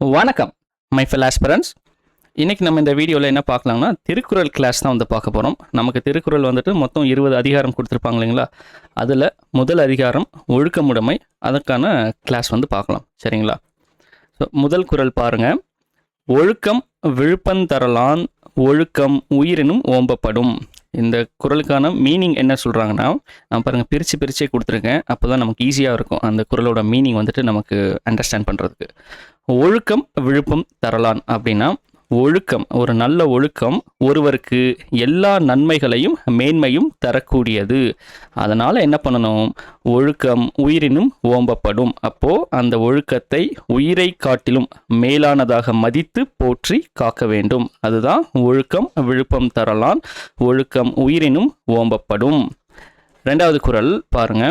வணக்கம் my fell aspirants. இன்றைக்கி நம்ம இந்த வீடியோவில் என்ன பார்க்கலாம்னா திருக்குறள் கிளாஸ் தான் வந்து பார்க்க போகிறோம். நமக்கு திருக்குறள் வந்துட்டு மொத்தம் 20 அதிகாரம் கொடுத்துருப்பாங்க இல்லைங்களா. அதில் முதல் அதிகாரம் ஒழுக்கமுடைமை, அதற்கான கிளாஸ் வந்து பார்க்கலாம். சரிங்களா? ஸோ முதல் குறள் பாருங்கள். ஒழுக்கம் விழுப்பந்தரலான் ஒழுக்கம் உயிரினும் ஓம்பப்படும். இந்த குறளுக்கான மீனிங் என்ன சொல்கிறாங்கன்னா, நான் பாருங்கள் பிரித்து கொடுத்துருக்கேன். அப்போ தான் நமக்கு ஈஸியாக இருக்கும் அந்த குறளோட மீனிங் வந்துட்டு நமக்கு அண்டர்ஸ்டாண்ட் பண்ணுறதுக்கு. ஒழுக்கம் விழுப்பம் தரலான் அப்படின்னா, ஒழுக்கம், ஒரு நல்ல ஒழுக்கம் ஒருவருக்கு எல்லா நன்மைகளையும் மேன்மையும் தரக்கூடியது. அதனால் என்ன பண்ணணும், ஒழுக்கம் உயிரினும் ஓம்பப்படும். அப்போது அந்த ஒழுக்கத்தை உயிரை காட்டிலும் மேலானதாக மதித்து போற்றி காக்க வேண்டும். அதுதான் ஒழுக்கம் விழுப்பம் தரலான் ஒழுக்கம் உயிரினும் ஓம்பப்படும். ரெண்டாவது குறள் பாருங்க.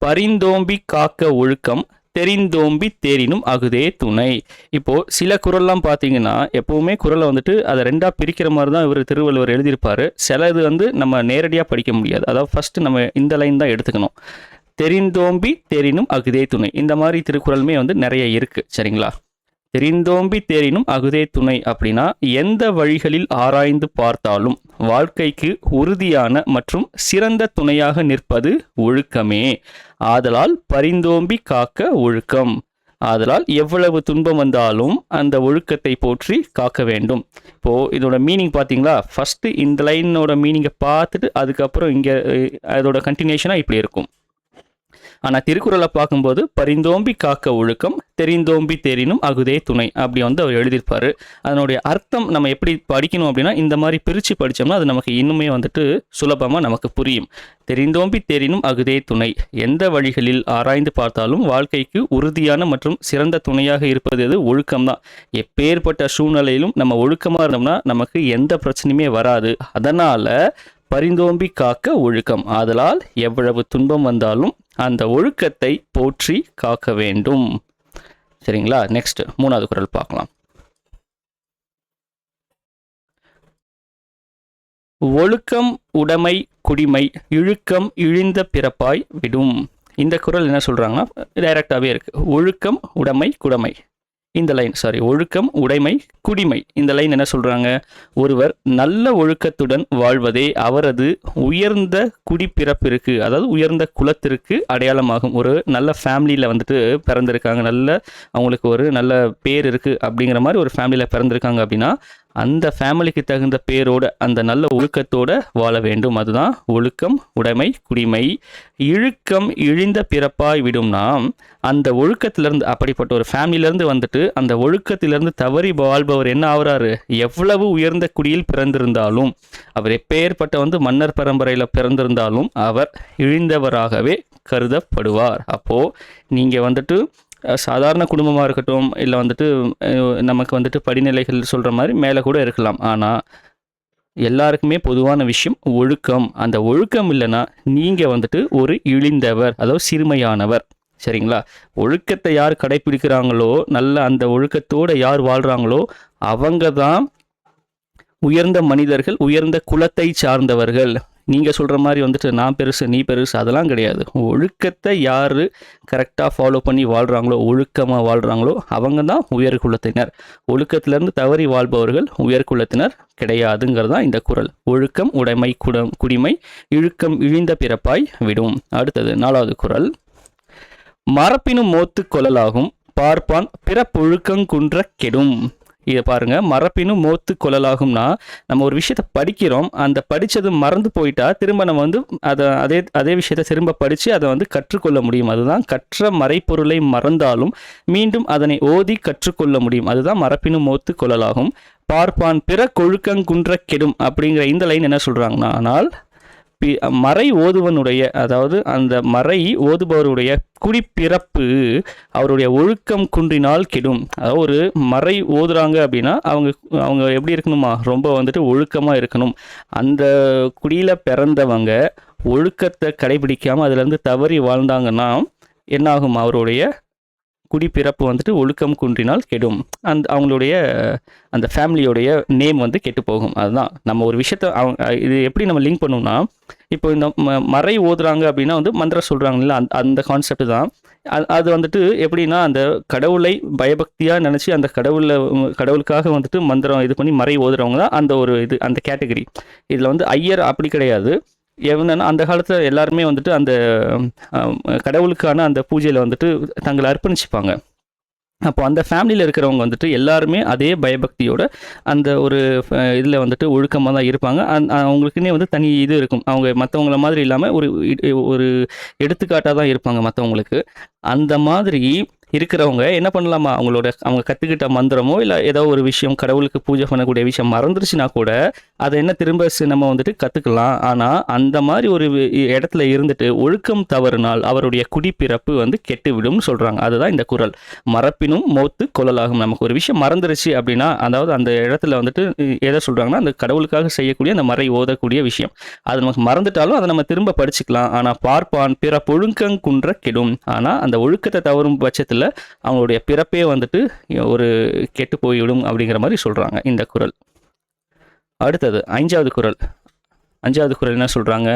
பரிந்தோம்பி காக்க ஒழுக்கம் தெரிந்தோம்பி தேரினும் அகுதே துணை. இப்போது சில குறள்லாம் பார்த்தீங்கன்னா, எப்போவுமே குறளை வந்துட்டு அதை ரெண்டாக பிரிக்கிற மாதிரி தான் இவர் திருவள்ளுவர் எழுதியிருப்பார். சிலது வந்து நம்ம நேரடியாக படிக்க முடியாது. அதாவது ஃபஸ்ட்டு நம்ம இந்த லைன் தான் எடுத்துக்கணும். தெரிந்தோம்பி தேரினும் அகுதே துணை. இந்த மாதிரி திருக்குறளுமே வந்து நிறைய இருக்குது. சரிங்களா? தெரிந்தோம்பி தேரினும் அகுதே துணை அப்படின்னா, எந்த வழிகளில் ஆராய்ந்து பார்த்தாலும் வாழ்க்கைக்கு உறுதியான மற்றும் சிறந்த துணையாக நிற்பது ஒழுக்கமே. ஆதலால் பரிந்தோம்பி காக்க ஒழுக்கம். ஆதலால் எவ்வளவு துன்பம் வந்தாலும் அந்த ஒழுக்கத்தை போற்றி காக்க வேண்டும். இப்போது இதோட மீனிங் பார்த்தீங்களா? ஃபஸ்ட்டு இந்த லைனோட மீனிங்கை பார்த்துட்டு அதுக்கப்புறம் இங்கே அதோட கண்டினியூஷனாக இப்படி இருக்கும். ஆனால் திருக்குறளை பார்க்கும்போது பரிந்தோம்பி காக்க ஒழுக்கம் தெரிந்தோம்பி தேரினும் அகுதே துணை அப்படி வந்து அவர் எழுதியிருப்பார். அதனுடைய அர்த்தம் நம்ம எப்படி படிக்கணும் அப்படின்னா, இந்த மாதிரி பிரித்து படித்தோம்னா அது நமக்கு இன்னுமே வந்துட்டு சுலபமாக நமக்கு புரியும். தெரிந்தோம்பி தேரினும் அகுதே துணை. எந்த வழிகளில் ஆராய்ந்து பார்த்தாலும் வாழ்க்கைக்கு உறுதியான மற்றும் சிறந்த துணையாக இருப்பது எது? ஒழுக்கம்தான். எப்பேற்பட்ட சூழ்நிலையிலும் நம்ம ஒழுக்கமாக இருந்தோம்னா நமக்கு எந்த பிரச்சனையுமே வராது. அதனால் பரிந்தோம்பி காக்க ஒழுக்கம். ஆதலால் எவ்வளவு துன்பம் வந்தாலும் அந்த ஒழுக்கத்தை போற்றி காக்க வேண்டும். சரிங்களா? நெக்ஸ்ட் மூணாவது குறள் பார்க்கலாம். ஒழுக்கம் உடைமை குடிமை இழுக்கம் இழிந்த பிறப்பாய் விடும். இந்த குறள் என்ன சொல்றாங்கன்னா, டைரக்டாவே இருக்கு. ஒழுக்கம் உடைமை குடைமை இந்த லைன், ஒழுக்கம் உடைமை குடிமை இந்த லைன் என்ன சொல்றாங்க, ஒருவர் நல்ல ஒழுக்கத்துடன் வாழ்வதே அவரது உயர்ந்த குடிப்பிறப்பிற்கு, அதாவது உயர்ந்த குலத்திற்கு அடையாளமாகும். ஒரு நல்ல ஃபேமிலியில் வந்துட்டு பிறந்திருக்காங்க, நல்ல அவங்களுக்கு ஒரு நல்ல பேர் இருக்குது அப்படிங்கிற மாதிரி ஒரு ஃபேமிலியில் பிறந்திருக்காங்க அப்படின்னா, அந்த ஃபேமிலிக்கு தகுந்த பேரோட அந்த நல்ல ஒழுக்கத்தோடு வாழ வேண்டும். அதுதான் ஒழுக்கம் உடைமை குடிமை. இழுக்கம் இழிந்த பிறப்பாய் விடும்னா, அந்த ஒழுக்கத்திலேருந்து, அப்படிப்பட்ட ஒரு ஃபேமிலியிலேருந்து வந்துட்டு அந்த ஒழுக்கத்திலேருந்து தவறி வாழ்பவர் என்ன ஆகுறாரு, எவ்வளவு உயர்ந்த குடியில் பிறந்திருந்தாலும், அவர் எப்பேற்பட்ட வந்து மன்னர் பரம்பரையில் பிறந்திருந்தாலும் அவர் இழிந்தவராகவே கருதப்படுவார். அப்போது நீங்கள் வந்துட்டு சாதாரண குடும்பமாக இருக்கட்டும், இல்லை வந்துட்டு நமக்கு வந்துட்டு படிநிலைகள் சொல்கிற மாதிரி மேலே கூட இருக்கலாம். ஆனால் எல்லாருக்குமே பொதுவான விஷயம் ஒழுக்கம். அந்த ஒழுக்கம் இல்லைன்னா நீங்கள் வந்துட்டு ஒரு இழிந்தவர், அதாவது சிறுமையானவர். சரிங்களா? ஒழுக்கத்தை யார் கடைப்பிடிக்கிறாங்களோ, நல்ல அந்த ஒழுக்கத்தோடு யார் வாழ்கிறாங்களோ அவங்க தான் உயர்ந்த மனிதர்கள், உயர்ந்த குலத்தை சார்ந்தவர்கள். நீங்கள் சொல்கிற மாதிரி வந்துட்டு நான் பெருசு நீ பெருசு அதெல்லாம் கிடையாது. ஒழுக்கத்தை யார் கரெக்டாக ஃபாலோ பண்ணி வாழ்கிறாங்களோ, ஒழுக்கமாக வாழ்கிறாங்களோ அவங்க தான் உயர்குலத்தினர். ஒழுக்கத்திலேருந்து தவறி வாழ்பவர்கள் உயர்குலத்தினர் கிடையாதுங்கிறது தான் இந்த குறள். ஒழுக்கம் உடைமை குடிமை இழுக்கம் இழிந்த பிறப்பாய் விடும். அடுத்தது நாலாவது குறள். மரப்பினும் மோத்து கொள்ளலாகும் பார்ப்பான் பிறப்பொழுக்கங்குன்ற கெடும். இதை பாருங்கள். மரப்பினும் மோத்து கொள்ளலாகும்னா, நம்ம ஒரு விஷயத்தை படிக்கிறோம், அந்த படித்தது மறந்து போயிட்டா திரும்ப நம்ம வந்து அதே விஷயத்தை திரும்ப படித்து அதை வந்து கற்றுக்கொள்ள முடியும். அதுதான் கற்ற மறைப்பொருளை மறந்தாலும் மீண்டும் அதனை ஓதி கற்றுக்கொள்ள முடியும். அதுதான் மரப்பினும் மோத்து கொள்ளலாகும். பார்ப்பான் பிற கொழுக்கங்குன்ற கெடும் அப்படிங்கிற இந்த லைன் என்ன சொல்கிறாங்கன்னா, ஆனால் மறை ஓதுவனுடைய, அதாவது அந்த மறை ஓதுபவருடைய குடிப்பிறப்பு அவருடைய ஒழுக்கம் குன்றினால் கெடும். அதாவது ஒரு மறை ஓதுறாங்க அப்படின்னா அவங்க எப்படி இருக்கணுமா, ரொம்ப வந்துட்டு ஒழுக்கமாக இருக்கணும். அந்த குடியில் பிறந்தவங்க ஒழுக்கத்தை கடைபிடிக்காமல் அதிலேருந்து தவறி வாழ்ந்தாங்கன்னா என்னாகும், அவருடைய குடிப்பிறப்பு வந்துட்டு ஒழுக்கம் குன்றினால் கெடும். அவங்களுடைய அந்த ஃபேமிலியோடைய நேம் வந்து கெட்டு போகும். அதுதான் நம்ம ஒரு விஷயத்த இது எப்படி நம்ம லிங்க் பண்ணோம்னா, இப்போ இந்த மறை ஓதுறாங்க அப்படின்னா வந்து மந்திரம் சொல்கிறாங்களா, அந்த கான்செப்ட் தான். அது வந்துட்டு எப்படின்னா, அந்த கடவுளை பயபக்தியாக நினச்சி அந்த கடவுளுக்காக வந்துட்டு மந்திரம் இது பண்ணி மறை ஓதுறவங்க தான் அந்த ஒரு இது அந்த கேட்டகரி. இதில் வந்து ஐயர் அப்படி கிடையாது. என்னன்னா அந்த காலத்தில் எல்லாருமே வந்துட்டு அந்த கடவுளுக்கான அந்த பூஜையில் வந்துட்டு தங்களை அர்ப்பணிச்சுப்பாங்க. அப்போ அந்த ஃபேமிலியில் இருக்கிறவங்க வந்துட்டு எல்லாருமே அதே பயபக்தியோட அந்த ஒரு இதில் வந்துட்டு ஒழுக்கமாக தான் இருப்பாங்க. அவங்களுக்குன்னே வந்து தனி இது இருக்கும். அவங்க மற்றவங்கள மாதிரி இல்லாமல் ஒரு எடுத்துக்காட்டாக தான் இருப்பாங்க மற்றவங்களுக்கு. அந்த மாதிரி இருக்கிறவங்க என்ன பண்ணலாமா, அவங்க கற்றுக்கிட்ட மந்திரமோ இல்லை ஏதோ ஒரு விஷயம் கடவுளுக்கு பூஜை பண்ணக்கூடிய விஷயம் மறந்துருச்சுன்னா கூட அதை என்ன திரும்ப நம்ம வந்துட்டு கற்றுக்கலாம். ஆனால் அந்த மாதிரி ஒரு இடத்துல இருந்துட்டு ஒழுக்கம் தவறுனால் அவருடைய குடிப்பிறப்பு வந்து கெட்டுவிடும் சொல்கிறாங்க. அதுதான் இந்த குறள். மறப்பினும் மௌத்து கொள்ளலாகும். நமக்கு ஒரு விஷயம் மறந்துருச்சு அப்படின்னா, அதாவது அந்த இடத்துல வந்துட்டு எதை சொல்கிறாங்கன்னா, அந்த கடவுளுக்காக செய்யக்கூடிய அந்த மறை ஓதக்கூடிய விஷயம் அது நமக்கு மறந்துட்டாலும் அதை நம்ம திரும்ப படிச்சுக்கலாம். ஆனால் பார்ப்பான் பிற ஒழுக்கங்குன்ற கெடும். ஆனால் அந்த ஒழுக்கத்தை தவறும் பட்சத்தில் அவங்களுடைய பிறப்பே வந்துட்டு ஒரு கெட்டு போய்விடும் அப்படிங்கிற மாதிரி சொல்றாங்க இந்த குறள். அடுத்தது அஞ்சாவது குறள் என்ன சொல்றாங்க,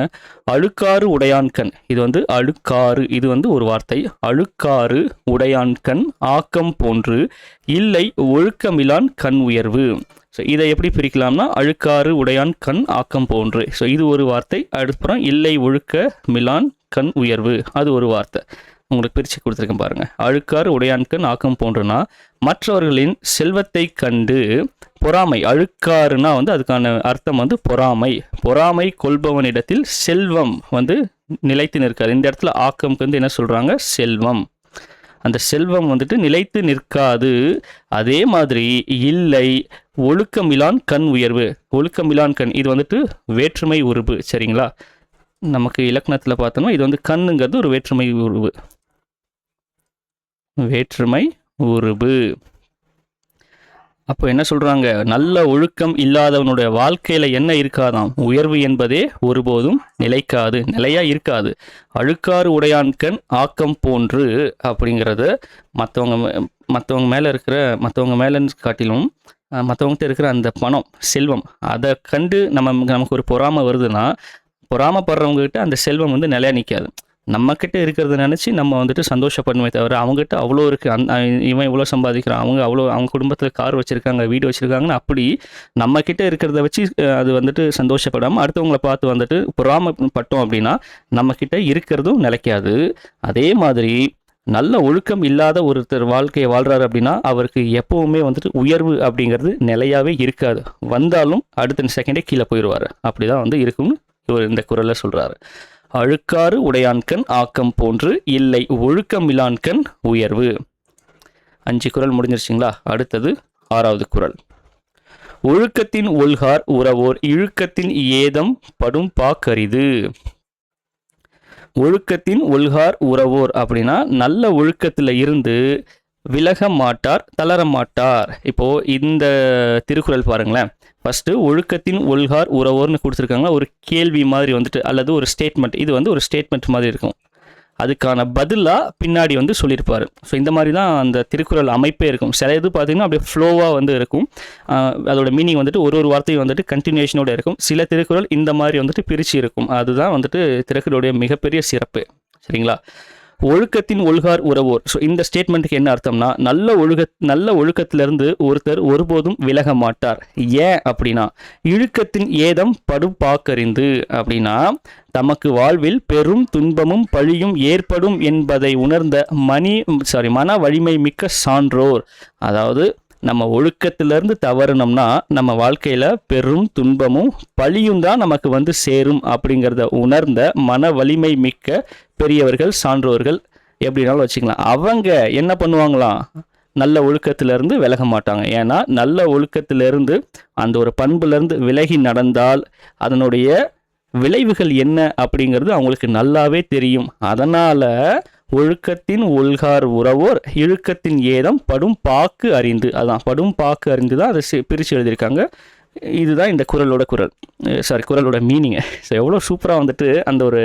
அழுக்காறு உடையான்கண். இது வந்து அழுக்காறு, இது வந்து ஒரு வார்த்தை. அழுக்காறு உடையான்கண் ஆக்கம் போன்று இல்லை ஒழுக்கமிலான் கண் உயர்வு. ஸோ இதை எப்படி பிரிக்கலாம்னா, அழுக்காறு உடையான் கண் ஆக்கம் போன்று. ஸோ இது ஒரு வார்த்தை. அடுப்புறம் இல்லை ஒழுக்க மிலான் கண் உயர்வு, அது ஒரு வார்த்தை. உங்களுக்கு பிரித்து கொடுத்துருக்கேன் பாருங்கள். அழுக்காறு உடையான்கண் ஆக்கம் போன்றுனா மற்றவர்களின் செல்வத்தை கண்டு பொறாமை. அழுக்காறுனா வந்து அதுக்கான அர்த்தம் வந்து பொறாமை கொள்பவனிடத்தில் செல்வம் வந்து நிலைத்து நிற்காது. இந்த இடத்துல ஆக்கம்க்கு வந்து என்ன சொல்கிறாங்க, செல்வம். அந்த செல்வம் வந்துட்டு நிலைத்து நிற்காது. அதே மாதிரி இல்லை ஒழுக்கமிலான் கண் உயர்வு. ஒழுக்கமிலான் கண் இது வந்துட்டு வேற்றுமை உருபு. சரிங்களா, நமக்கு இலக்கணத்தில் பார்த்தோம்னா இது வந்து கண்ணுங்கிறது ஒரு வேற்றுமை உருபு. அப்போ என்ன சொல்றாங்க, நல்ல ஒழுக்கம் இல்லாதவனுடைய வாழ்க்கையில என்ன இருக்காதாம், உயர்வு என்பதே ஒருபோதும் நிலையா இருக்காது. அழுக்காறு உடையான்கண் ஆக்கம் போன்று அப்படிங்கிறது மற்றவங்க மேலே காட்டிலும் மற்றவங்ககிட்ட இருக்கிற அந்த பணம் செல்வம் அதை கண்டு நமக்கு ஒரு பொறாமை வருதுன்னா, பொறாமப்படுறவங்க கிட்ட அந்த செல்வம் வந்து நிலையா நிற்காது. நம்மக்கிட்ட இருக்கிறத நினச்சி நம்ம வந்துட்டு சந்தோஷப்படணுமே தவிர, அவங்ககிட்ட அவ்வளோ இருக்குது, இவன் இவ்வளோ சம்பாதிக்கிறான், அவங்க குடும்பத்தில் கார் வச்சுருக்காங்க, வீடு வச்சுருக்காங்கன்னு அப்படி நம்மக்கிட்ட இருக்கிறத வச்சு அது வந்துட்டு சந்தோஷப்படாமல் அடுத்தவங்களை பார்த்து வந்துட்டு பொறாமப்பட்டோம் அப்படின்னா நம்மக்கிட்ட இருக்கிறதும் நிலைக்காது. அதே மாதிரி நல்ல ஒழுக்கம் இல்லாத ஒருத்தர் வாழ்க்கையை வாழ்கிறாரு அப்படின்னா அவருக்கு எப்போவுமே வந்துட்டு உயர்வு அப்படிங்கிறது நிலையாகவே இருக்காது. வந்தாலும் அடுத்த செகண்டே கீழே போயிடுவார். அப்படி தான் வந்து இருக்கும்னு இவர் இந்த குறளில் சொல்கிறாரு. அழுக்காறு உடையான்கண் ஆக்கம் போன்று இல்லை ஒழுக்கமிலான்கண் உயர்வு. 5 குறள் முடிஞ்சிருச்சிங்களா. அடுத்தது 6வது குறள். ஒழுக்கத்தின் ஒல்கார் உறவோர் இழுக்கத்தின் ஏதம் படும் பாக்கரிது. ஒழுக்கத்தின் ஒல்கார் உறவோர் அப்படின்னா நல்ல ஒழுக்கத்தில் இருந்து விலக மாட்டார், தளர மாட்டார். இப்போ இந்த திருக்குறள் பாருங்களேன். ஃபஸ்ட்டு ஒழுக்கத்தின் ஒல்கார் உறவோர்னு கொடுத்துருக்காங்க. ஒரு கேள்வி மாதிரி வந்துட்டு அல்லது ஒரு ஸ்டேட்மெண்ட். இது வந்து ஒரு ஸ்டேட்மெண்ட் மாதிரி இருக்கும். அதுக்கான பதிலாக பின்னாடி வந்து சொல்லியிருப்பார். ஸோ இந்த மாதிரி தான் அந்த திருக்குறள் அமைப்பே இருக்கும். சில இது பார்த்திங்கன்னா அப்படியே ஃப்ளோவாக வந்து இருக்கும். அதோட மீனிங் வந்துட்டு ஒரு வார்த்தையும் வந்துட்டு கண்டினியூஷனோட இருக்கும். சில திருக்குறள் இந்த மாதிரி வந்துட்டு பிரித்து இருக்கும். அதுதான் வந்துட்டு திருக்குறளுடைய மிகப்பெரிய சிறப்பு. சரிங்களா. ஒழுக்கத்தின் ஒல்கார் உறவோர். ஸோ இந்த ஸ்டேட்மெண்ட்டுக்கு என்ன அர்த்தம்னா, நல்ல ஒழுக்கத்திலிருந்து ஒருத்தர் ஒருபோதும் விலக மாட்டார். ஏன் அப்படின்னா, இழுக்கத்தின் ஏதம் படும் பாக்கறிந்து அப்படின்னா, தமக்கு வாழ்வில் பெரும் துன்பமும் பழியும் ஏற்படும் என்பதை உணர்ந்த மன வலிமை மிக்க சான்றோர். அதாவது நம்ம ஒழுக்கத்திலிருந்து தவறுனோம்னா நம்ம வாழ்க்கையில் பெரும் துன்பமும் பழியும் தான் நமக்கு வந்து சேரும் அப்படிங்கிறத உணர்ந்த மன வலிமை மிக்க பெரியவர்கள், சான்றோர்கள், எப்படினாலும் வச்சுக்கலாம். அவங்க என்ன பண்ணுவாங்களாம், நல்ல ஒழுக்கத்திலிருந்து விலக மாட்டாங்க. ஏன்னா நல்ல ஒழுக்கத்திலிருந்து அந்த ஒரு பண்புலேருந்து விலகி நடந்தால் அதனுடைய விளைவுகள் என்ன அப்படிங்கிறது அவங்களுக்கு நல்லாவே தெரியும். அதனால் ஒழுக்கத்தின் ஒல்கார் உறவோர் இழுக்கத்தின் ஏதம் படும் பாக்கு அறிந்து. அதான் படும் பாக்கு அறிந்து தான் அதை பிரித்து எழுதியிருக்காங்க. இதுதான் இந்த குறளோட மீனிங்கு. ஸோ எவ்வளோ சூப்பராக வந்துட்டு அந்த ஒரு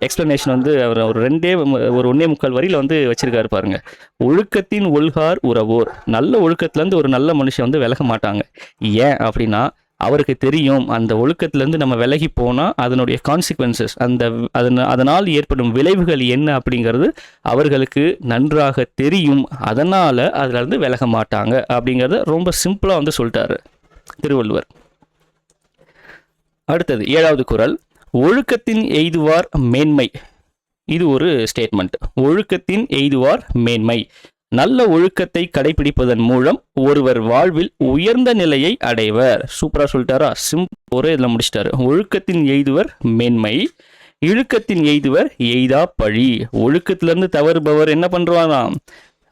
எக்ஸ்ப்ளனேஷன் வந்து அவர் ஒரு 1.25 வரியில் வந்து வச்சிருக்காரு பாருங்க. ஒழுக்கத்தின் ஒல்கார் உறவோர். நல்ல ஒழுக்கத்துலேருந்து ஒரு நல்ல மனுஷன் வந்து விலக மாட்டாங்க. ஏன் அப்படின்னா அவருக்கு தெரியும் அந்த ஒழுக்கத்திலேருந்து நம்ம விலகி போனால் அதனுடைய கான்சிக்வன்சஸ் அதனால் ஏற்படும் விளைவுகள் என்ன அப்படிங்கிறது அவர்களுக்கு நன்றாக தெரியும். அதனால் அதிலிருந்து விலக மாட்டாங்க அப்படிங்கிறத ரொம்ப சிம்பிளாக வந்து சொல்லிட்டாரு திருவள்ளுவர். அடுத்தது 7வது குறள். ஒழுக்கத்தின் எய்துவார் மேன்மை. இது ஒரு ஸ்டேட்மெண்ட். ஒழுக்கத்தின் எய்துவார் மேன்மை. நல்ல ஒழுக்கத்தை கடைபிடிப்பதன் மூலம் ஒருவர் வாழ்வில் உயர்ந்த நிலையை அடைவர். சூப்பரா சொல்லிட்டாரா? ஒரே இதில் முடிச்சிட்டாரு. ஒழுக்கத்தின் எய்துவர் மேன்மை, இழுக்கத்தின் எய்துவர் எய்தா பழி. ஒழுக்கத்திலிருந்து தவறுபவர் என்ன பண்றாராம்?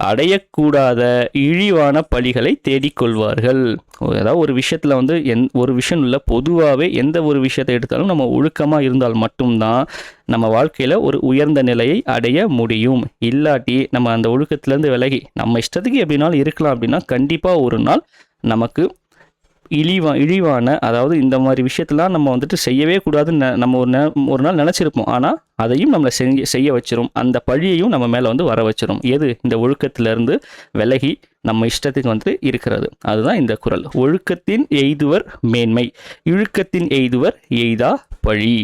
அடையக்கூடாத இழிவான பழிகளை தேடிக்கொள்வார்கள். அதாவது ஒரு விஷயத்தில் வந்து ஒரு விஷயம் இல்லை, பொதுவாகவே எந்த ஒரு விஷயத்தை எடுத்தாலும் நம்ம ஒழுக்கமாக இருந்தால் மட்டும்தான் நம்ம வாழ்க்கையில் ஒரு உயர்ந்த நிலையை அடைய முடியும். இல்லாட்டி நம்ம அந்த ஒழுக்கத்திலேருந்து விலகி நம்ம இஷ்டத்துக்கு எப்படினாலும் இருக்கலாம் அப்படின்னா கண்டிப்பாக ஒரு நாள் நமக்கு இழிவான, அதாவது இந்த மாதிரி விஷயத்தெல்லாம் நம்ம வந்துட்டு செய்யவே கூடாதுன்னு நம்ம ஒரு நாள் நினச்சிருப்போம். ஆனால் அதையும் நம்மளை செய்ய வச்சிரும். அந்த பழியையும் நம்ம மேலே வந்து வர வச்சிரும். எது? இந்த ஒழுக்கத்திலிருந்து விலகி நம்ம இஷ்டத்துக்கு வந்துட்டு இருக்கிறது. அதுதான் இந்த குறள். ஒழுக்கத்தின் எய்துவர் மேன்மை, இழுக்கத்தின் எய்துவர் எய்தா பழி.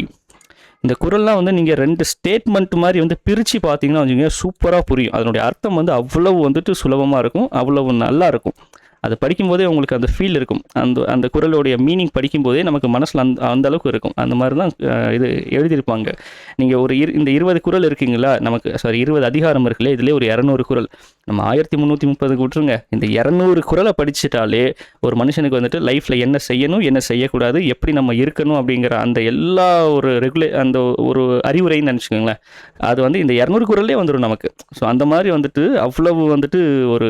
இந்த குறள்லாம் வந்து நீங்கள் 2 ஸ்டேட்மெண்ட் மாதிரி வந்து பிரித்து பார்த்தீங்கன்னா வச்சுக்கோங்க, சூப்பராக புரியும். அதனுடைய அர்த்தம் வந்து அவ்வளவு வந்துட்டு சுலபமாக இருக்கும், அவ்வளவு நல்லா இருக்கும். அது படிக்கும்போதே உங்களுக்கு அந்த ஃபீல் இருக்கும். அந்த குறளுடைய மீனிங் படிக்கும்போதே நமக்கு மனசில் அந்த அளவுக்கு இருக்கும். அந்த மாதிரி தான் இது எழுதியிருப்பாங்க. நீங்கள் இந்த 20 குறள் இருக்குங்களா, நமக்கு 20 அதிகாரம் இருக்குல்ல, இதிலே ஒரு 200 குறள். நம்ம 1330 விட்டுருங்க, இந்த 200 குறளை படிச்சுட்டாலே ஒரு மனுஷனுக்கு வந்துட்டு லைஃப்பில் என்ன செய்யணும், என்ன செய்யக்கூடாது, எப்படி நம்ம இருக்கணும் அப்படிங்கிற அந்த எல்லா ஒரு அந்த ஒரு அறிவுரைன்னு நினச்சிக்கோங்களேன். அது வந்து இந்த 200 குறளே வந்துடும் நமக்கு. ஸோ அந்த மாதிரி வந்துட்டு அவ்வளவு வந்துட்டு ஒரு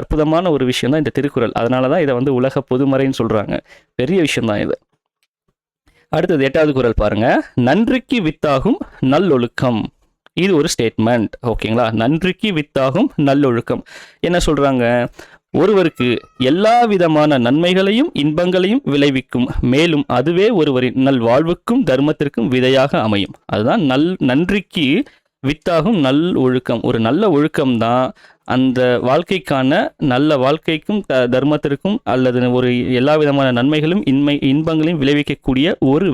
அற்புதமான ஒரு விஷயம் தான் இந்த திருக்குறள். அதனால தான் இதை வந்து உலக பொதுமறைன்னு சொல்கிறாங்க. பெரிய விஷயம்தான் இது. அடுத்தது 8வது குறள் பாருங்க. நன்றிக்கு வித்தாகும் நல்லொழுக்கம். இது ஒரு ஸ்டேட்மெண்ட். ஓகேங்களா? நன்றிக்கு வித்தாகும் நல்லொழுக்கம். என்ன சொல்கிறாங்க? ஒருவருக்கு எல்லா விதமான நன்மைகளையும் இன்பங்களையும் விளைவிக்கும், மேலும் அதுவே ஒருவரின் நல்வாழ்வுக்கும் தர்மத்திற்கும் விதையாக அமையும். அதுதான் நன்றிக்கு வித்தாகும் நல் ஒழுக்கம். ஒரு நல்ல ஒழுக்கம்தான் அந்த வாழ்க்கைக்கான, நல்ல வாழ்க்கைக்கும் தர்மத்திற்கும் அல்லது ஒரு எல்லா விதமான நன்மைகளும் இன்பங்களையும் விளைவிக்கக்கூடிய ஒரு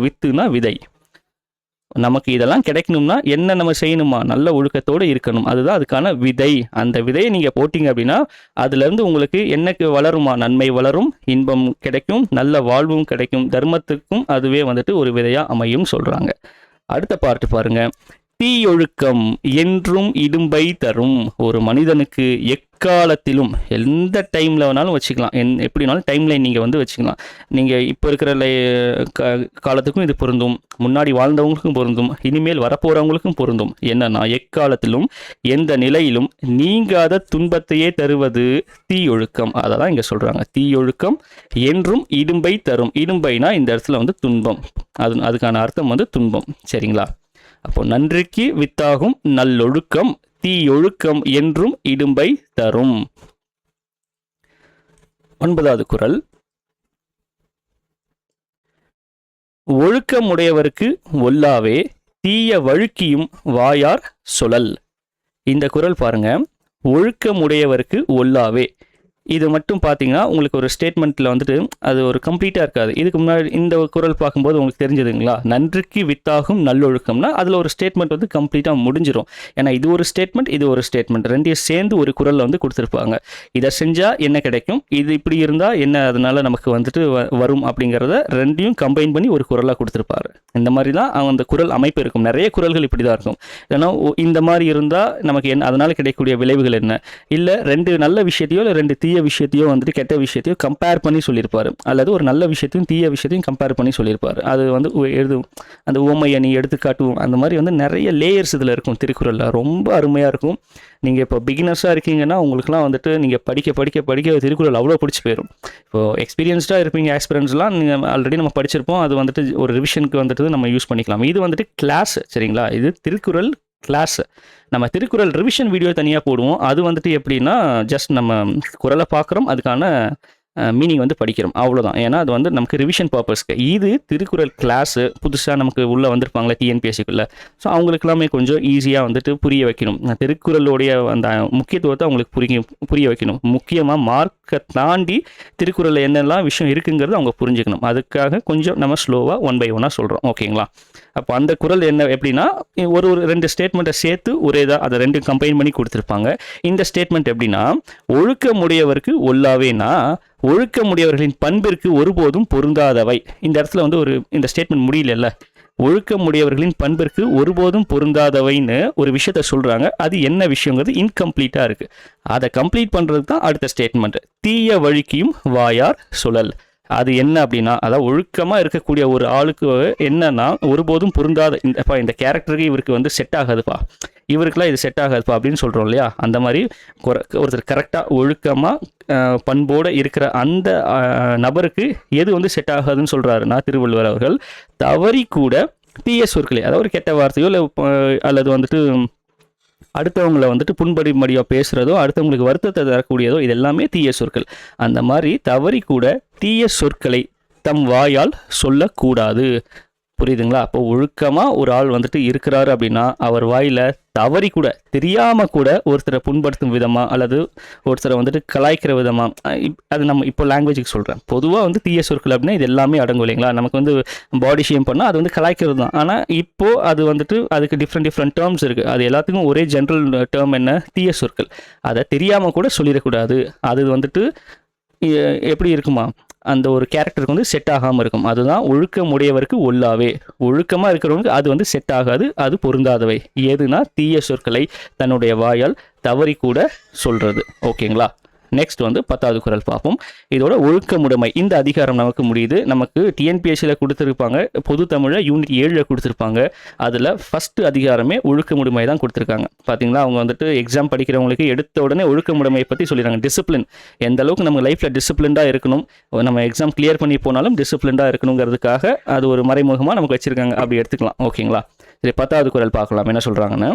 வித்துனா விதை. நமக்கு இதெல்லாம் கிடைக்கணும்னா என்ன நம்ம செய்யணுமா? நல்ல ஒழுக்கத்தோடு இருக்கணும். அதுதான் அதுக்கான விதை. அந்த விதையை நீங்கள் போட்டிங்க அப்படின்னா அதுலேருந்து உங்களுக்கு என்னக்கு வளருமா? நன்மை வளரும், இன்பம் கிடைக்கும், நல்ல வாழ்வும் கிடைக்கும், தர்மத்துக்கும் அதுவே வந்துட்டு ஒரு விதையாக அமையும் சொல்கிறாங்க. அடுத்த பார்ட்டு பாருங்க. தீயொழுக்கம் என்றும் இடும்பை தரும். ஒரு மனிதனுக்கு எக்காலத்திலும் எந்த டைமில் வேணாலும் வச்சுக்கலாம், எப்படினாலும் டைம்லைன் நீங்கள் வந்து வச்சுக்கலாம். நீங்கள் இப்போ இருக்கிற காலத்துக்கும் இது பொருந்தும், முன்னாடி வாழ்ந்தவங்களுக்கும் பொருந்தும், இனிமேல் வரப்போகிறவங்களுக்கும் பொருந்தும். என்னன்னா, எக்காலத்திலும் எந்த நிலையிலும் நீங்காத துன்பத்தையே தருவது தீயொழுக்கம். அதை தான் இங்கே சொல்கிறாங்க. தீயொழுக்கம் என்றும் இடும்பை தரும். இடும்பைனா இந்த இடத்துல வந்து துன்பம். அதுக்கான அர்த்தம் வந்து துன்பம். சரிங்களா? அப்போ நன்றிக்கு வித்தாகும் நல்லொழுக்கம், தீயொழுக்கம் என்றும் இடும்பை தரும். 9வது குறள். ஒழுக்கமுடையவருக்கு ஒல்லாவே தீய வழுக்கியும் வாயார் சொலல். இந்த குறள் பாருங்க. ஒழுக்கமுடையவருக்கு ஒல்லாவே, இது மட்டும் பார்த்தீங்கன்னா உங்களுக்கு ஒரு ஸ்டேட்மெண்ட்டில் வந்துட்டு அது ஒரு கம்ப்ளீட்டாக இருக்காது. இதுக்கு முன்னாடி இந்த குறள் பார்க்கும்போது உங்களுக்கு தெரிஞ்சதுங்களா? நன்றிக்கு வித்தாகும் நல்லொழுக்கம்னா அதில் ஒரு ஸ்டேட்மெண்ட் வந்து கம்ப்ளீட்டாக முடிஞ்சிடும். ஏன்னா இது ஒரு ஸ்டேட்மெண்ட், இது ஒரு ஸ்டேட்மெண்ட், ரெண்டையும் சேர்ந்து ஒரு குறளில் வந்து கொடுத்துருப்பாங்க. இதை செஞ்சால் என்ன கிடைக்கும், இது இப்படி இருந்தால் என்ன அதனால நமக்கு வந்துட்டு வரும் அப்படிங்கிறத ரெண்டையும் கம்பைன் பண்ணி ஒரு குறளாக கொடுத்துருப்பாரு. இந்த மாதிரி தான் அந்த குறள் அமைப்பு இருக்கும். நிறைய குறள்கள் இப்படி தான் இருக்கும். ஏன்னா இந்த மாதிரி இருந்தால் நமக்கு என்ன, அதனால் கிடைக்கக்கூடிய விளைவுகள் என்ன, இல்லை 2 நல்ல விஷயத்தையோ இல்லை 2 தீய விஷயத்தையோ வந்துட்டு கெட்ட விஷயத்தையோ கம்பேர் பண்ணி சொல்லியிருப்பாரு, அல்லது ஒரு நல்ல விஷயத்தையும் தீய விஷயத்தையும் கம்பேர் பண்ணி சொல்லியிருப்பாரு. அது வந்து அந்த உவமை அணி எடுத்துக்காட்டுவோம். அந்த மாதிரி வந்து நிறைய லேயர்ஸ் இதில் இருக்கும் திருக்குறளில். ரொம்ப அருமையாக இருக்கும். நீங்கள் இப்போ பிகினர்ஸாக இருக்கீங்கன்னா உங்களுக்குலாம் வந்துட்டு நீங்கள் படிக்க திருக்குறள் அவ்வளோ பிடிச்சி போயிடும். இப்போது எக்ஸ்பீரியன்ஸ்டாக இருப்பீங்க, ஆஸ்பிரன்ஸ்லாம் நீங்கள் ஆல்ரெடி நம்ம படிச்சிருப்போம். அது வந்துட்டு ஒரு ரிவிஷனுக்கு வந்துட்டு நம்ம யூஸ் பண்ணிக்கலாம். இது வந்துட்டு கிளாஸ். சரிங்களா? இது திருக்குறள் கிளாஸ். நம்ம திருக்குறள் ரிவிஷன் வீடியோ தனியாக போடுவோம். அது வந்துட்டு எப்படின்னா, ஜஸ்ட் நம்ம குறளை பார்க்குறோம், அதுக்கான மீனிங் வந்து படிக்கிறோம், அவ்வளோதான். ஏன்னா அது வந்து நமக்கு ரிவிஷன் பர்பஸ்க்கு. இது திருக்குறள் கிளாஸு புதுசாக நமக்கு உள்ளே வந்திருப்பாங்களே டிஎன்பிஎஸ்சிக்குள்ளே, ஸோ அவங்களுக்கெல்லாமே கொஞ்சம் ஈஸியாக வந்துட்டு புரிய வைக்கணும். திருக்குறளுடைய அந்த முக்கியத்துவத்தை அவங்களுக்கு புரிய வைக்கணும். முக்கியமாக மார்க்கை தாண்டி திருக்குறளில் என்னெல்லாம் விஷயம் இருக்குங்கிறது அவங்க புரிஞ்சுக்கணும். அதுக்காக கொஞ்சம் நம்ம ஸ்லோவாக 1 by 1 சொல்கிறோம். ஓகேங்களா? அப்போ அந்த குறள் என்ன எப்படின்னா, ஒரு 2 ஸ்டேட்மெண்ட்டை சேர்த்து ஒரே இதாக அதை 2 கம்பைன் பண்ணி கொடுத்துருப்பாங்க. இந்த ஸ்டேட்மெண்ட் எப்படின்னா, ஒழுக்கமுடையவருக்கு ஒல்லாவேனா ஒழுக்கமுடையவர்களின் பண்பிற்கு ஒருபோதும் பொருந்தாதவை. இந்த இடத்துல வந்து இந்த ஸ்டேட்மெண்ட் முடியல. ஒழுக்கமுடையவர்களின் பண்பிற்கு ஒருபோதும் பொருந்தாதவைன்னு ஒரு விஷயத்த சொல்கிறாங்க. அது என்ன விஷயங்கிறது இன்கம்ப்ளீட்டாக இருக்குது. அதை கம்ப்ளீட் பண்ணுறது தான் அடுத்த ஸ்டேட்மெண்ட். தீய வழுக்கியும் வாயார் சுழல். அது என்ன அப்படின்னா, அதாவது ஒழுக்கமாக இருக்கக்கூடிய ஒரு ஆளுக்கு என்னன்னா ஒருபோதும் பொருந்தாத இந்த கேரக்டருக்கு இவருக்கு வந்து செட் ஆகாதுப்பா, இவருக்குலாம் இது செட் ஆகாதுப்பா அப்படின்னு சொல்கிறோம் இல்லையா? அந்த மாதிரி ஒருத்தர் கரெக்டாக ஒழுக்கமாக பண்போடு இருக்கிற அந்த நபருக்கு எது வந்து செட் ஆகாதுன்னு சொல்கிறாருன்னா திருவள்ளுவர் அவர்கள், தவறி கூட தீய சொற்களை, அதாவது ஒரு கெட்ட வார்த்தையோ இல்லை அல்லது வந்துட்டு அடுத்தவங்களை வந்துட்டு புண்படிமடியாக பேசுகிறதோ, அடுத்தவங்களுக்கு வருத்தத்தை தரக்கூடியதோ, இது எல்லாமே தீய சொற்கள். அந்த மாதிரி தவறி கூட தீய சொற்களை தம் வாயால் சொல்லக்கூடாது. புரியுதுங்களா? அப்போ ஒழுக்கமாக ஒரு ஆள் வந்துட்டு இருக்கிறாரு அப்படின்னா அவர் வாயில் தவறி கூட தெரியாமல் கூட ஒருத்தரை புண்படுத்தும் விதமாக அல்லது ஒருத்தரை வந்துட்டு கலாய்க்கிற விதமாக, அது நம்ம இப்போ லாங்குவேஜுக்கு சொல்கிறேன். பொதுவாக வந்து தீய சொற்கள் அப்படின்னா இது எல்லாமே அடங்கும் இல்லைங்களா? நமக்கு வந்து பாடி ஷேம் பண்ணால் அது வந்து கலாய்க்கிறது தான். ஆனால் இப்போது அது வந்துட்டு அதுக்கு டிஃப்ரெண்ட் டேர்ம்ஸ் இருக்குது. அது எல்லாத்துக்கும் ஒரே ஜென்ரல் டேர்ம் என்ன? தீய சொற்கள். அதை தெரியாமல் கூட சொல்லிடக்கூடாது. அது வந்துட்டு எப்படி இருக்குமா, அந்த ஒரு கேரக்டருக்கு வந்து செட் ஆகாமல் இருக்கும். அதுதான் ஒழுக்கமுடையவருக்கு ஒல்லாவே. ஒழுக்கமாக இருக்கிறவங்களுக்கு அது வந்து செட் ஆகாது, அது பொருந்தாதவை. எதுனா தீய சொற்களை தன்னுடைய வாயால் தவறி கூட சொல்கிறது. ஓகேங்களா? நெக்ஸ்ட் வந்து 10வது குறள் பார்ப்போம். இதோட ஒழுக்கமுடைமை இந்த அதிகாரம் நமக்கு முடியுது. நமக்கு டிஎன்பிஎஸ்சியில் கொடுத்துருப்பாங்க, பொது தமிழில் யூனிட் 7 கொடுத்துருப்பாங்க. அதில் ஃபஸ்ட்டு அதிகாரமே ஒழுக்கமுடைமை தான் கொடுத்துருக்காங்க. பார்த்தீங்களா? அவங்க வந்துட்டு எக்ஸாம் படிக்கிறவங்களுக்கு எடுத்த உடனே ஒழுக்கமுடைமையை பற்றி சொல்லிடுறாங்க. டிசிப்ளின், எந்த அளவுக்கு நம்ம லைஃப்பில் டிசிப்ளின்டாக இருக்கணும், நம்ம எக்ஸாம் கிளியர் பண்ணி போனாலும் டிசிப்ளின்டாக இருக்கணுங்கிறதுக்காக அது ஒரு மறைமுகமாக நமக்கு வச்சுருக்காங்க. அப்படி எடுத்துக்கலாம். ஓகேங்களா? சரி, 10வது குறள் பார்க்கலாம். என்ன சொல்கிறாங்கன்னா,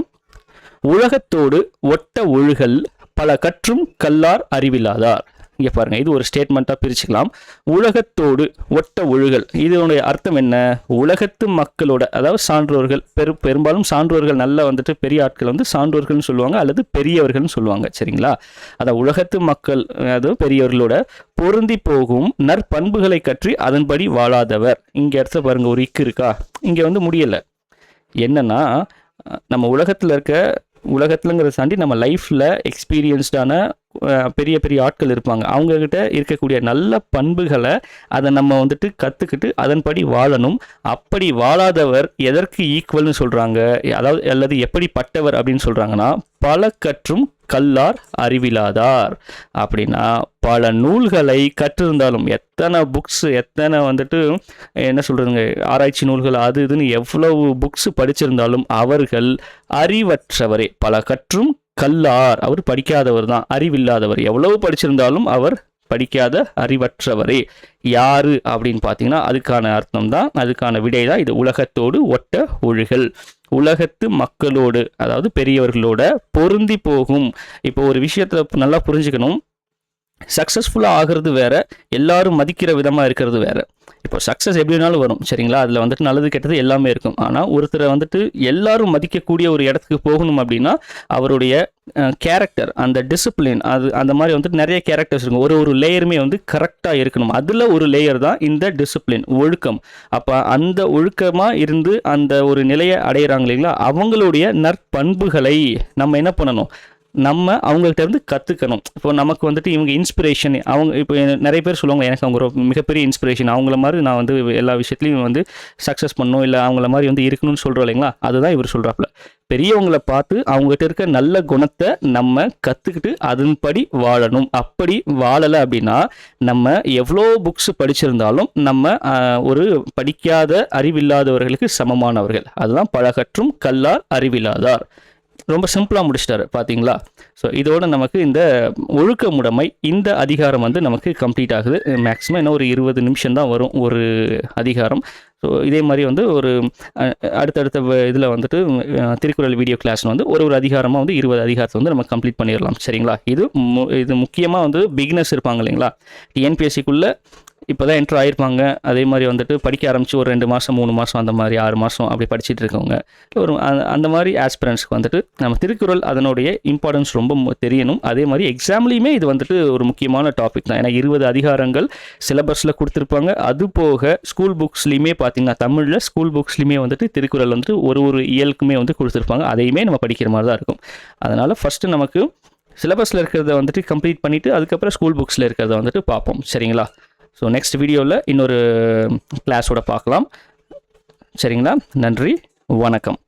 உலகத்தோடு ஒட்ட ஒழுகல் பல கற்றும் கல்லார் அறிவில்லாதார். இங்கே பாருங்க, இது ஒரு ஸ்டேட்மெண்ட்டாக பிரிச்சுக்கலாம். உலகத்தோடு ஒட்ட ஒழுகல், இதனுடைய அர்த்தம் என்ன? உலகத்து மக்களோட, அதாவது சான்றோர்கள், பெரும்பாலும் சான்றோர்கள், நல்ல வந்துட்டு பெரிய ஆட்கள் வந்து சான்றோர்கள்னு சொல்லுவாங்க அல்லது பெரியவர்கள்னு சொல்லுவாங்க. சரிங்களா? அதாவது உலகத்து மக்கள், அதாவது பெரியவர்களோட பொருந்தி போகும் நற்பண்புகளை கற்றி அதன்படி வாழாதவர். இங்கே இடத்துல பாருங்க ஒரு இக்கு இருக்கா? இங்கே வந்து முடியலை. என்னன்னா, நம்ம உலகத்துலங்கிறத தாண்டி நம்ம லைஃப்பில் எக்ஸ்பீரியன்ஸ்டான பெரிய பெரிய ஆட்கள் இருப்பாங்க. அவங்கக்கிட்ட இருக்கக்கூடிய நல்ல பண்புகளை அதை நம்ம வந்துட்டு கற்றுக்கிட்டு அதன்படி வாழணும். அப்படி வாழாதவர் எதற்கு ஈக்குவல்னு சொல்கிறாங்க, அதாவது அல்லது எப்படிப்பட்டவர் அப்படின்னு சொல்கிறாங்கன்னா, பல கற்றும் கல்லார் அறிவிலாதார். அப்படின்னா பல நூல்களை கற்றிருந்தாலும், எத்தனை புக்ஸ், எத்தனை வந்துட்டு என்ன சொல்கிறதுங்க, ஆராய்ச்சி நூல்கள் அது இதுன்னு எவ்வளவு புக்ஸ் படிச்சிருந்தாலும் அவர்கள் அறிவற்றவரே. பல கற்றும் கல்லார், அவர் படிக்காதவர் தான், அறிவில்லாதவர். எவ்வளவு படிச்சிருந்தாலும் அவர் படிக்காத அறிவற்றவரே. யாரு அப்படின்னு பார்த்தீங்கன்னா அதுக்கான அர்த்தம் தான், அதுக்கான விடை தான் இது. உலகத்தோடு ஒட்ட ஒழுகல், உலகத்து மக்களோடு, அதாவது பெரியவர்களோட பொருந்தி போகும். இப்போ ஒரு விஷயத்தில் நல்லா புரிஞ்சுக்கணும், சக்ஸஸ்ஃபுல்லாக ஆகிறது வேற, எல்லாரும் மதிக்கிற விதமாக இருக்கிறது வேற. இப்போ சக்ஸஸ் எப்படி வேணாலும் வரும், சரிங்களா? அதில் வந்துட்டு நல்லது கெட்டது எல்லாமே இருக்கும். ஆனால் ஒருத்தரை வந்துட்டு எல்லாரும் மதிக்கக்கூடிய ஒரு இடத்துக்கு போகணும் அப்படின்னா அவருடைய கேரக்டர், அந்த டிசிப்ளின், அது அந்த மாதிரி வந்துட்டு நிறைய கேரக்டர்ஸ் இருக்கும். ஒரு லேயருமே வந்து கரெக்டாக இருக்கணும். அதில் ஒரு லேயர் தான் இந்த டிசிப்ளின், ஒழுக்கம். அப்போ அந்த ஒழுக்கமாக இருந்து அந்த ஒரு நிலையை அடையிறாங்க இல்லைங்களா, அவங்களுடைய நற்பண்புகளை நம்ம என்ன பண்ணணும், நம்ம அவங்கள்ட்ட இருந்து கற்றுக்கணும். இப்போ நமக்கு வந்துட்டு இவங்க இன்ஸ்பிரேஷன், அவங்க இப்போ நிறைய பேர் சொல்லுவாங்க எனக்கு அவங்க ஒரு மிகப்பெரிய இன்ஸ்பிரேஷன், அவங்கள மாதிரி நான் வந்து எல்லா விஷயத்துலையும் வந்து சக்ஸஸ் பண்ணணும், இல்லை அவங்கள மாதிரி வந்து இருக்கணும்னு சொல்கிறோம் இல்லைங்களா, அதுதான் இவர் சொல்கிறாப்புல. பெரியவங்களை பார்த்து அவங்ககிட்ட இருக்க நல்ல குணத்தை நம்ம கற்றுக்கிட்டு அதன்படி வாழணும். அப்படி வாழலை அப்படின்னா நம்ம எவ்வளோ புக்ஸ் படிச்சிருந்தாலும் நம்ம ஒரு படிக்காத அறிவில்லாதவர்களுக்கு சமமானவர்கள். அதுதான் பழகற்றும் கல்லார் அறிவில்லாதார். ரொம்ப சிம்பிளாக முடிச்சிட்டாரு பார்த்தீங்களா? ஸோ இதோட நமக்கு இந்த ஒழுக்கமுடைமை இந்த அதிகாரம் வந்து நமக்கு கம்ப்ளீட் ஆகுது. மேக்ஸிமம் இன்னும் ஒரு 20 நிமிஷம் தான் வரும் ஒரு அதிகாரம். ஸோ இதே மாதிரி வந்து ஒரு அடுத்தடுத்த இதில் வந்துட்டு திருக்குறள் வீடியோ கிளாஸ் வந்து ஒரு அதிகாரமாக வந்து 20 அதிகாரத்தை வந்து நம்ம கம்ப்ளீட் பண்ணிடலாம். சரிங்களா? இது முக்கியமாக வந்து பிகினர்ஸ் இருப்பாங்க இல்லைங்களா, டிஎன்பிஎஸ்சிக்குள்ளே இப்போ தான் என்ட்ரு ஆகிருப்பாங்க. அதே மாதிரி வந்துட்டு படிக்க ஆரம்பித்து ஒரு 2 மாதம் 3 மாதம் அந்த மாதிரி 6 மாதம் அப்படி படிச்சுட்டு இருக்கவங்க, அந்த மாதிரி ஆஸ்பிரண்ட்ஸ்க்கு வந்துட்டு நம்ம திருக்குறள் அதனுடைய இம்பார்ட்டன்ஸ் ரொம்ப தெரியணும். அதே மாதிரி எக்ஸாம்லேயுமே இது வந்துட்டு ஒரு முக்கியமான டாபிக் தான். ஏன்னா 20 அதிகாரங்கள் சிலபஸில் கொடுத்துருப்பாங்க. அது போக ஸ்கூல் புக்ஸ்லையுமே பார்த்தீங்கன்னா, தமிழில் ஸ்கூல் புக்ஸ்லையுமே வந்துட்டு திருக்குறள் வந்துட்டு ஒரு இயலுக்குமே வந்து கொடுத்துருப்பாங்க. அதையுமே நம்ம படிக்கிற மாதிரி தான் இருக்கும். அதனால் ஃபஸ்ட்டு நமக்கு சிலபஸில் இருக்கிறத வந்துட்டு கம்ப்ளீட் பண்ணிவிட்டு அதுக்கப்புறம் ஸ்கூல் புக்ஸில் இருக்கிறத வந்துட்டு பார்ப்போம். சரிங்களா? ஸோ நெக்ஸ்ட் வீடியோவில் இன்னொரு கிளாஸோட பார்க்கலாம். சரிங்களா? நன்றி, வணக்கம்.